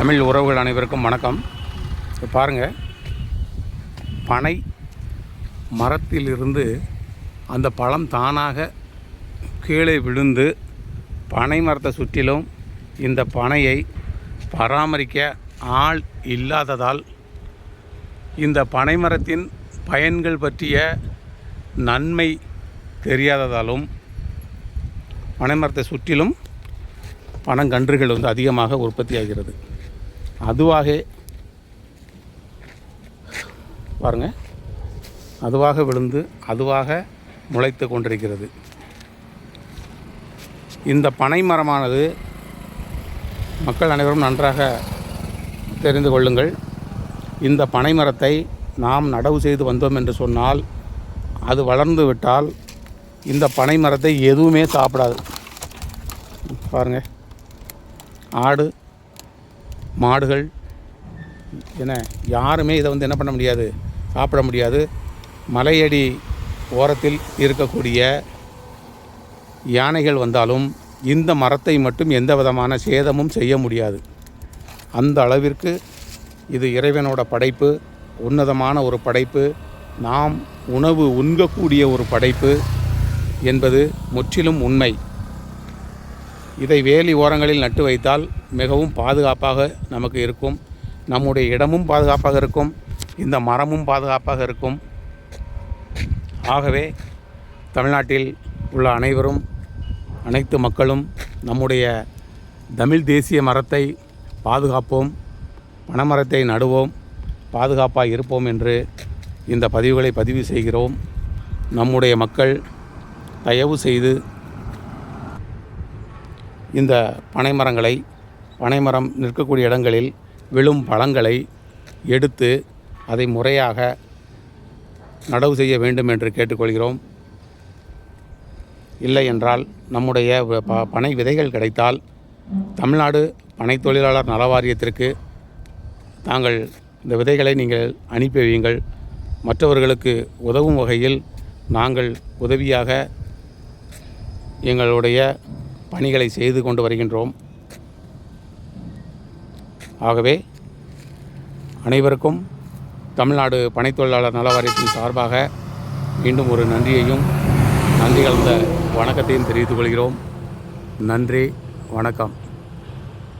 தமிழ் உறவுகள் அனைவருக்கும் வணக்கம். பாருங்கள், பனை மரத்திலிருந்து அந்த பழம் தானாக கீழே விழுந்து பனை மரத்தை சுற்றிலும் இந்த பனையை பராமரிக்க ஆள் இல்லாததால் இந்த பனை மரத்தின் பயன்கள் பற்றிய நன்மை தெரியாததாலும் பனை மரத்தை சுற்றிலும் பனங்கன்றுகள் அதிகமாக உற்பத்தி ஆகிறது. அதுவாக பாருங்கள், அதுவாக விழுந்து அதுவாக முளைத்து கொண்டிருக்கிறது. இந்த பனை மரமானது மக்கள் அனைவரும் நன்றாக தெரிந்து கொள்ளுங்கள். இந்த பனை மரத்தை நாம் நடவு செய்து வந்தோம் என்று சொன்னால் அது வளர்ந்து விட்டால் இந்த பனை மரத்தை எதுவுமே சாப்பிடாது. பாருங்கள், ஆடு மாடுகள் என யாருமே இதை என்ன பண்ண முடியாது, சாப்பிட முடியாது. மலையடி ஓரத்தில் இருக்கக்கூடிய யானைகள் வந்தாலும் இந்த மரத்தை மட்டும் எந்த விதமான சேதமும் செய்ய முடியாது. அந்த அளவிற்கு இது இறைவனோட படைப்பு, உன்னதமான ஒரு படைப்பு, நாம் உணவு உண்கக்கூடிய ஒரு படைப்பு என்பது முற்றிலும் உண்மை. இதை வேலி ஓரங்களில் நட்டு வைத்தால் மிகவும் பாதுகாப்பாக நமக்கு இருக்கும். நம்முடைய இடமும் பாதுகாப்பாக இருக்கும், இந்த மரமும் பாதுகாப்பாக இருக்கும். ஆகவே தமிழ்நாட்டில் உள்ள அனைவரும், அனைத்து மக்களும் நம்முடைய தமிழ் தேசிய மரத்தை பாதுகாப்போம், பனைமரத்தை நடுவோம், பாதுகாப்பாக இருப்போம் என்று இந்த பதிவுகளை பதிவு செய்கிறோம். நம்முடைய மக்கள் தயவு செய்து இந்த பனைமரம் நிற்கக்கூடிய இடங்களில் விழும் பழங்களை எடுத்து அதை முறையாக நடவு செய்ய வேண்டும் என்று கேட்டுக்கொள்கிறோம். இல்லை என்றால் நம்முடைய பனை விதைகள் கிடைத்தால் தமிழ்நாடு பனை தொழிலாளர் நல வாரியத்திற்கு தாங்கள் இந்த விதைகளை நீங்கள் அனுப்பி வையுங்கள். மற்றவர்களுக்கு உதவும் வகையில் நாங்கள் உதவியாக எங்களுடைய பணிகளை செய்து கொண்டு வருகின்றோம். ஆகவே அனைவருக்கும் தமிழ்நாடு பனை தொழிலாளர் நல வாரியத்தின் சார்பாக மீண்டும் ஒரு நன்றியையும் நன்றி கலந்த வணக்கத்தையும் தெரிவித்துக் கொள்கிறோம். நன்றி, வணக்கம்.